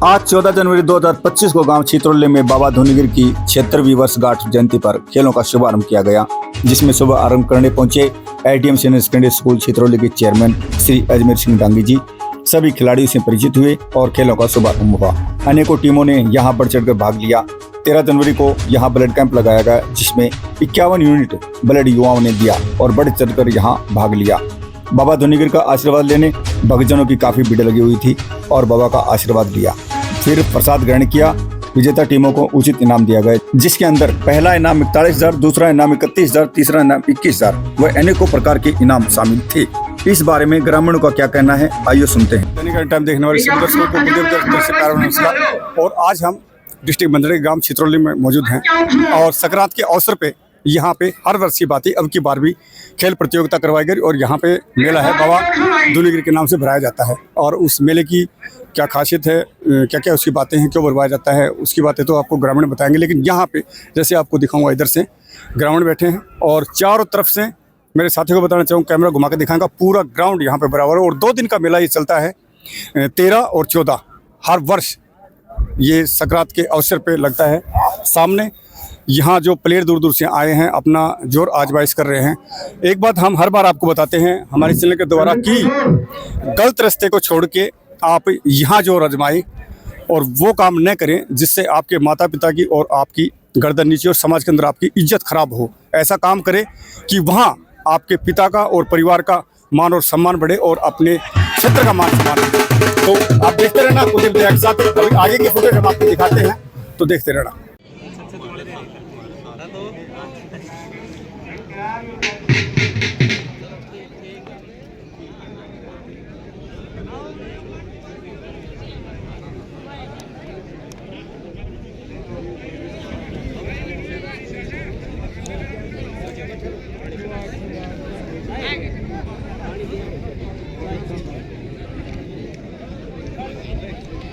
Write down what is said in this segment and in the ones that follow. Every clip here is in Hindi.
आज 14 जनवरी 2025 को गांव छितरौली में बाबा धोनीगिर की 76वीं वर्षगांठ जयंती पर खेलों का शुभारंभ किया गया, जिसमें शुभ आरंभ करने पहुंचे ADM senior secondary school Chhitrauli के चेयरमैन श्री अजमेर सिंह डांगी जी। सभी खिलाड़ियों से परिचित हुए और खेलों का शुभारंभ हुआ। अनेकों टीमों ने यहां बढ़ चढ़कर भाग लिया। 13 जनवरी को यहां ब्लड कैंप लगाया गया, जिसमें 51 यूनिट ब्लड युवाओं ने दिया और बढ़ चढ़कर यहां भाग लिया। बाबा धोनीगिर का आशीर्वाद लेने भक्तजनों की काफी भीड़ लगी हुई थी और बाबा का आशीर्वाद लिया। फिर प्रसाद ग्रहण किया। विजेता टीमों को उचित इनाम दिया गया, जिसके अंदर पहला इनाम 41,000, दूसरा इनाम 31,000, तीसरा इनाम 21,000 व अनेकों प्रकार के इनाम शामिल थे। इस बारे में ग्रामीणों का क्या कहना है, आइए सुनते हैं। दैनिक टाइम देखने वाले सभी दर्शकों को नमस्कार। और आज हम डिस्ट्रिक्ट मंदड़ी ग्राम छितरौली में मौजूद हैं और संक्रांत के अवसर पे यहाँ पे हर वर्ष की बात ही अब की बार भी खेल प्रतियोगिता करवाई गई और यहाँ पे मेला है बाबा धोनीगिर के नाम से भराया जाता है। और उस मेले की क्या खासियत है, क्या क्या उसकी बातें हैं, क्यों भरवाया जाता है, उसकी बातें तो आपको ग्रामीण बताएंगे। लेकिन यहाँ पे जैसे आपको दिखाऊंगा, इधर से ग्रामीण बैठे हैं और चारों तरफ से मेरे साथियों को बताना चाहूँगा, कैमरा घुमा के दिखाऊंगा, पूरा ग्राउंड यहाँ पे बराबर है। और 2 दिन का मेला ये चलता है, 13 और 14 हर वर्ष ये संक्रांत के अवसर पे लगता है। सामने यहाँ जो प्लेयर दूर दूर से आए हैं अपना जोर आजमाइश कर रहे हैं। एक बात हम हर बार आपको बताते हैं हमारे चैनल के द्वारा कि गलत रास्ते को छोड़ के आप यहाँ जोर आजमाएं और वो काम न करें जिससे आपके माता पिता की और आपकी गर्दन नीचे और समाज के अंदर आपकी इज्जत खराब हो। ऐसा काम करें कि वहाँ आपके पिता का और परिवार का मान और सम्मान बढ़े और अपने क्षेत्र का मान सम्मान बढ़े। तो आप देखते रहना, कुछ देर के साथ आगे की फुटेज हम आपको दिखाते हैं, तो देखते रहना।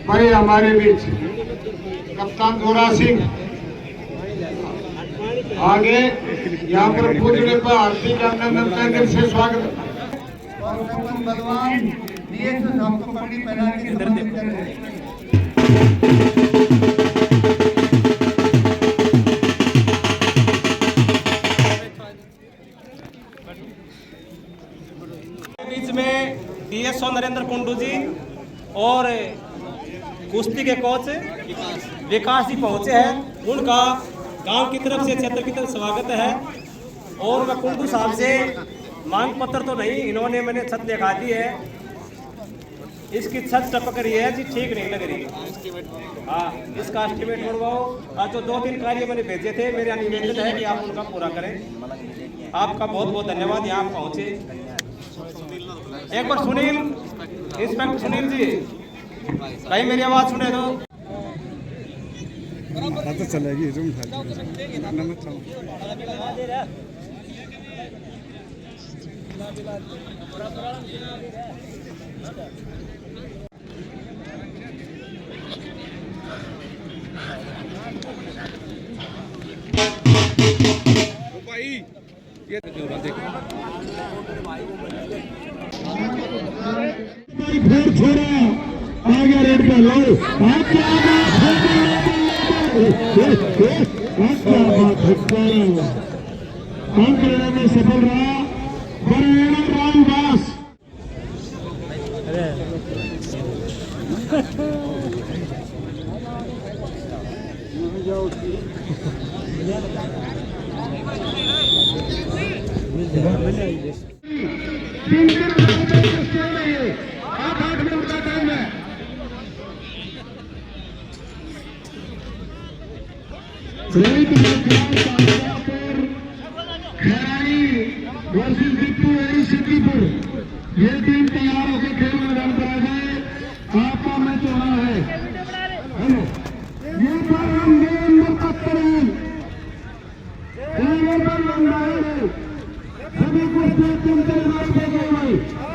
भाई हमारे बीच कप्तान गोरा सिंह आगे यहाँ पर पूजने पर हार्दिक अभिनंदन से स्वागत। भगवान दिए तो हमको पगड़ी पहना के बीच में डीएसओ नरेंद्र कुंडू जी और कुश्ती के कोच विकास जी पहुंचे हैं। उनका गांव की तरफ से, क्षेत्र की तरफ स्वागत है। और मैं कुंडू साहब से मांग पत्र तो नहीं, इन्होंने मैंने छत दिखा दी है, इसकी छत टपक रही है जी, ठीक नहीं लग रही। हाँ, इसका एस्टिमेट बनवाओ। और जो 2-3 कार्य मैंने भेजे थे, मेरा निवेदन है कि आप उनका पूरा करें। आपका बहुत बहुत धन्यवाद, यहाँ पहुँचे। एक बार सुनील, इंस्पेक्टर सुनील जी, कहीं मेरी आवाज सुने दो। तो चलेगी भाई ये आ गया रेड पे लो। काम करने में सफल रहा रामदास। ये टीम तैयार होकर खेल मैदान पर आ जाए। आपका मैच हो रहा है। ये पर हम सभी कुछ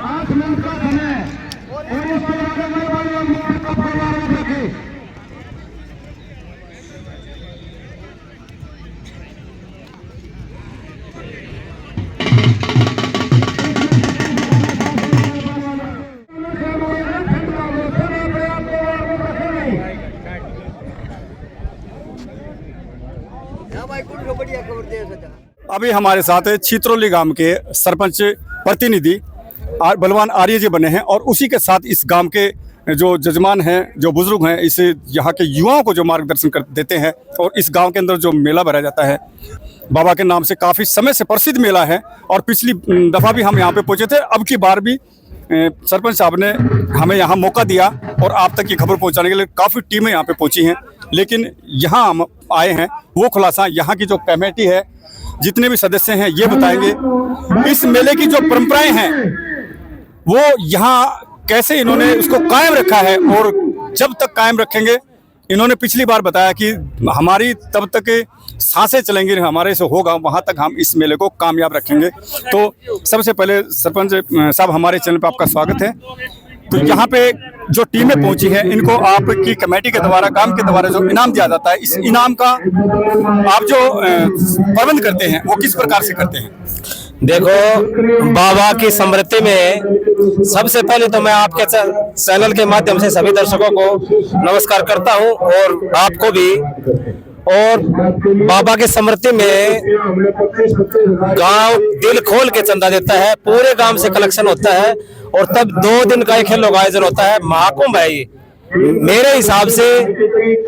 8 मिनट का समय और इस परिवार में रखे। अभी हमारे साथ छितरौली गांव के सरपंच प्रतिनिधि बलवान आर्य जी बने हैं और उसी के साथ इस गांव के जो जजमान हैं, जो बुजुर्ग हैं, इस यहाँ के युवाओं को जो मार्गदर्शन कर देते हैं। और इस गांव के अंदर जो मेला भराया जाता है बाबा के नाम से, काफ़ी समय से प्रसिद्ध मेला है और पिछली दफ़ा भी हम यहाँ पे पहुँचे थे। अब की बार भी सरपंच साहब ने हमें यहाँ मौका दिया और आप तक ये खबर पहुँचाने के लिए काफ़ी टीमें यहाँ पे पहुँची हैं। लेकिन यहाँ हम आए हैं, वो खुलासा यहाँ की जो कमेटी है, जितने भी सदस्य हैं, ये बताएंगे इस मेले की जो परंपराएं हैं वो यहाँ कैसे इन्होंने उसको कायम रखा है और जब तक कायम रखेंगे। इन्होंने पिछली बार बताया कि हमारी तब तक सांसें चलेंगी, हमारे से होगा, वहाँ तक हम इस मेले को कामयाब रखेंगे। तो सबसे पहले सरपंच साहब, हमारे चैनल पर आपका स्वागत है। तो यहाँ पे जो टीमें पहुंची हैं, इनको आपकी कमेटी के द्वारा, काम के द्वारा जो इनाम दिया जाता है, इस इनाम का आप जो प्रबंध करते हैं वो किस प्रकार से करते हैं? देखो, बाबा की स्मृति में सबसे पहले तो मैं आपके चैनल के माध्यम से सभी दर्शकों को नमस्कार करता हूं और आपको भी। और बाबा की स्मृति में गांव दिल खोल के चंदा देता है, पूरे गांव से कलेक्शन होता है और तब 2 दिन का एक खेलों का आयोजन होता है। महाकुंभ है ये। मेरे हिसाब से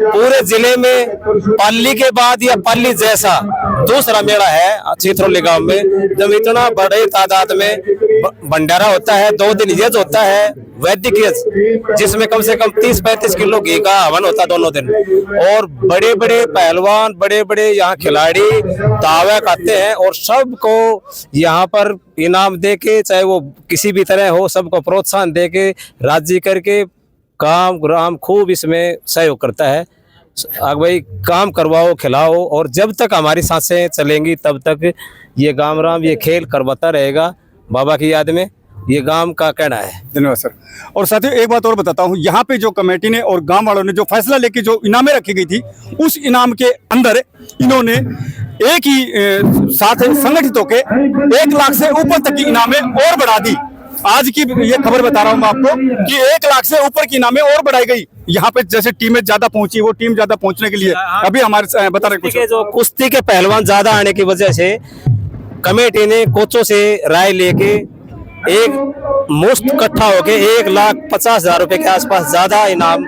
पूरे जिले में पाली के बाद या पाली जैसा दूसरा मेला है छितरौली गांव में, जब इतना बड़े तादाद में भंडारा होता है। 2 दिन यज्ञ होता है, वैदिक यज्ञ, जिसमें कम से कम 30-35 किलो घी का हवन होता है दोनों दिन। और बड़े बड़े पहलवान, बड़े बड़े यहाँ खिलाड़ी दावे खाते हैं और सबको यहाँ पर इनाम दे के, चाहे वो किसी भी तरह हो, सबको प्रोत्साहन दे के राजी करके काम ग्राम खूब इसमें सहयोग करता है। भाई काम करवाओ, खिलाओ, और जब तक हमारी सांसें चलेंगी तब तक ये गांव राम ये खेल करवाता रहेगा बाबा की याद में। ये गांव का कहना है। धन्यवाद सर। और साथियों, एक बात और बताता हूँ, यहाँ पे जो कमेटी ने और गांव वालों ने जो फैसला लेके जो इनामें रखी गई थी, उस इनाम के अंदर इन्होंने एक ही साथ संगठित होकर 1 लाख से ऊपर तक की इनामें और बढ़ा दी। आज की ये खबर बता रहा हूँ मैं आपको कि 1 लाख से ऊपर की इनामें और बढ़ाई गई। यहाँ पे जैसे टीमें ज्यादा पहुंची, वो टीम ज्यादा पहुंचने के लिए अभी हमारे बता रहे कुछ जो कुश्ती के पहलवान ज्यादा आने की वजह से कमेटी ने कोचों से राय लेके एक मुश्त इकट्ठा होके 1,50,000 रुपए के आसपास ज्यादा इनाम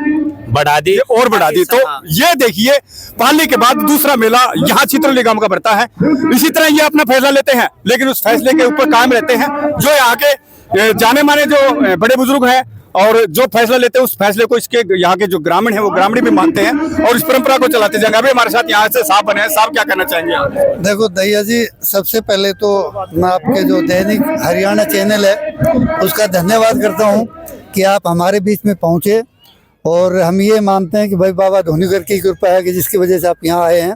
बढ़ा दी और बढ़ा दी। तो ये देखिए, पाली के बाद दूसरा मेला यहाँ छितरौली गांव का बढ़ता है। इसी तरह ये अपना फैसला लेते हैं, लेकिन उस फैसले के ऊपर कायम रहते हैं। जो यहाँ के जाने माने जो बड़े बुजुर्ग हैं और जो फैसला लेते हैं, उस फैसले को इसके यहाँ के जो ग्रामीण हैं वो ग्रामीण भी मानते हैं और इस परंपरा को चलाते जाएंगे। अभी हमारे साथ यहाँ से साहब बने हैं। साहब, क्या कहना चाहेंगे आप? देखो दैया जी, सबसे पहले तो मैं आपके जो दैनिक हरियाणा चैनल है उसका धन्यवाद करता हूँ कि आप हमारे बीच में पहुँचे। और हम ये मानते हैं कि भाई बाबा धोनीगर की कृपा है कि जिसकी वजह से आप यहाँ आए हैं।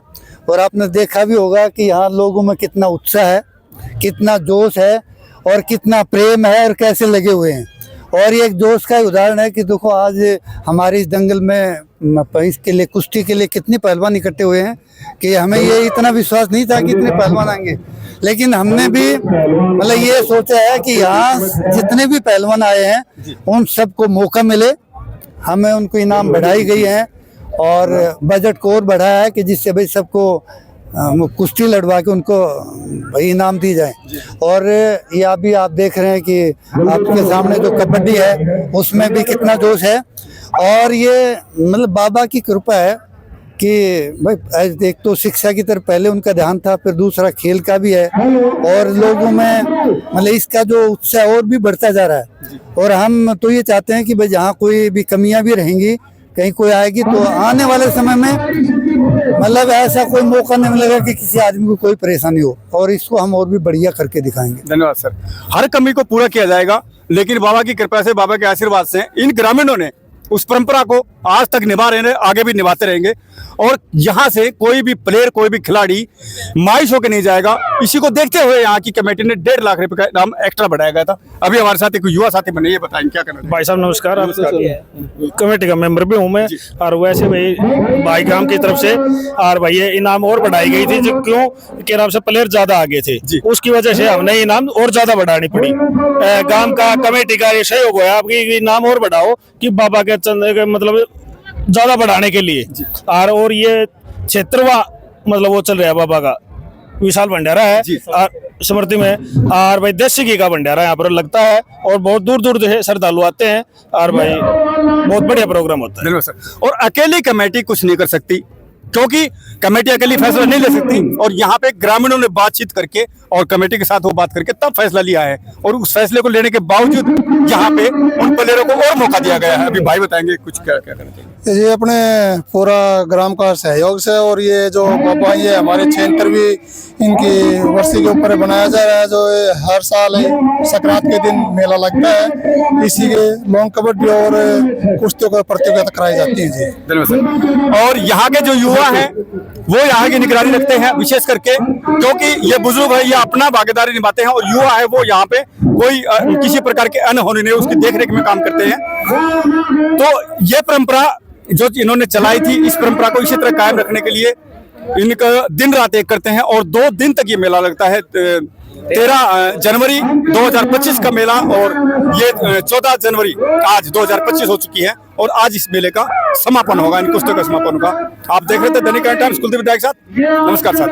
और आपने देखा भी होगा कि यहाँ लोगों में कितना उत्साह है, कितना जोश है और कितना प्रेम है और कैसे लगे हुए हैं। और ये एक जोश का उदाहरण है कि देखो आज हमारे इस दंगल में इसके लिए, कुश्ती के लिए कितने पहलवान इकट्ठे हुए हैं कि हमें ये इतना विश्वास नहीं था कि इतने पहलवान आएंगे। लेकिन हमने भी मतलब ये सोचा है कि यहाँ जितने भी पहलवान आए हैं उन सबको मौका मिले। हमें उनको इनाम बढ़ाई गई है और बजट को और बढ़ाया है कि जिससे भाई सबको कुश्ती लड़वा के उनको भाई इनाम दी जाए। और ये अभी आप देख रहे हैं कि आपके सामने जो कबड्डी है उसमें भी कितना जोश है। और ये मतलब बाबा की कृपा है कि भाई एक तो शिक्षा की तरफ पहले उनका ध्यान था, फिर दूसरा खेल का भी है और लोगों में मतलब इसका जो उत्साह और भी बढ़ता जा रहा है। और हम तो ये चाहते हैं कि भाई जहाँ कोई भी कमियां भी रहेंगी, कहीं कोई आएगी तो आने वाले समय में मतलब ऐसा कोई मौका नहीं मिलेगा कि किसी आदमी को कोई परेशानी हो, और इसको हम और भी बढ़िया करके दिखाएंगे। धन्यवाद सर। हर कमी को पूरा किया जाएगा, लेकिन बाबा की कृपा से, बाबा के आशीर्वाद से इन ग्रामीणों ने उस परंपरा को आज तक निभा रहे हैं, आगे भी निभाते रहेंगे। और यहाँ से कोई भी प्लेयर, कोई भी खिलाड़ी मायूस होकर नहीं जाएगा। इसी को देखते हुए यहाँ की कमेटी ने 1.5 लाख रुपए का इनाम एक्स्ट्रा बढ़ाया गया था। अभी हमारे साथ एक युवा साथी बने, ये बताएंगे क्या करना। भाई साहब नमस्कार। कमेटी का मेंबर भी हूँ मैं। और वैसे भाई ग्राम की तरफ से और भाई ये इनाम और बढ़ाई गई थी, जो क्यों के नाम से प्लेयर ज्यादा आगे थे, उसकी वजह से हमने इनाम और ज्यादा बढ़ानी पड़ी। गांव का कमेटी का ये सहयोग है आपकी, इनाम और बढ़ाओ कि बाबा के चंदे मतलब ज्यादा बढ़ाने के लिए। और ये क्षेत्रवा मतलब वो चल रहा है बाबा का विशाल भंडारा है जी। और स्मृति में, और भाई देसी घी का भंडारा यहाँ पर लगता है और बहुत दूर दूर से श्रद्धालु आते हैं और भाई बहुत बढ़िया प्रोग्राम होता है। धन्यवाद सर। और अकेली कमेटी कुछ नहीं कर सकती, क्योंकि कमेटी अकेली फैसला नहीं ले सकती, और यहाँ पे ग्रामीणों ने बातचीत करके और कमेटी के साथ वो बात करके तब फैसला लिया है, और उस फैसले को लेने के बावजूद यहाँ पे उन प्लेयरों को और मौका दिया गया है। अभी भाई बताएंगे कुछ क्या क्या करना चाहिए। ये अपने पूरा ग्राम का सहयोग से, और ये जो बाबा ये हमारे क्षेत्र भी इनकी वर्षी के ऊपर बनाया जा रहा है, जो ये हर साल संक्रांत के दिन मेला लगता है, इसी के लॉन्ग कबड्डी और कुश्तियों का प्रतियोगिता कराई जाती है जी। धन्यवाद सर। और यहाँ के जो युवा हैं वो यहाँ की निगरानी रखते हैं विशेष करके, क्योंकि ये बुजुर्ग है, ये अपना भागीदारी निभाते हैं, और युवा है वो यहाँ पे कोई किसी प्रकार के अनहोनी नहीं, उसकी देखरेख में काम करते हैं। तो ये परंपरा जो इन्होंने चलाई थी, इस परंपरा को इसी तरह कायम रखने के लिए इनका दिन रात एक करते हैं, और 2 दिन तक ये मेला लगता है। 13 जनवरी 2025 का मेला, और ये 14 जनवरी आज 2025 हो चुकी है, और आज इस मेले का समापन होगा, इन कुश्तियों का समापन होगा। आप देख रहे थे दैनिक टाइम्स, कुलदीप विद्या के साथ। नमस्कार साथ।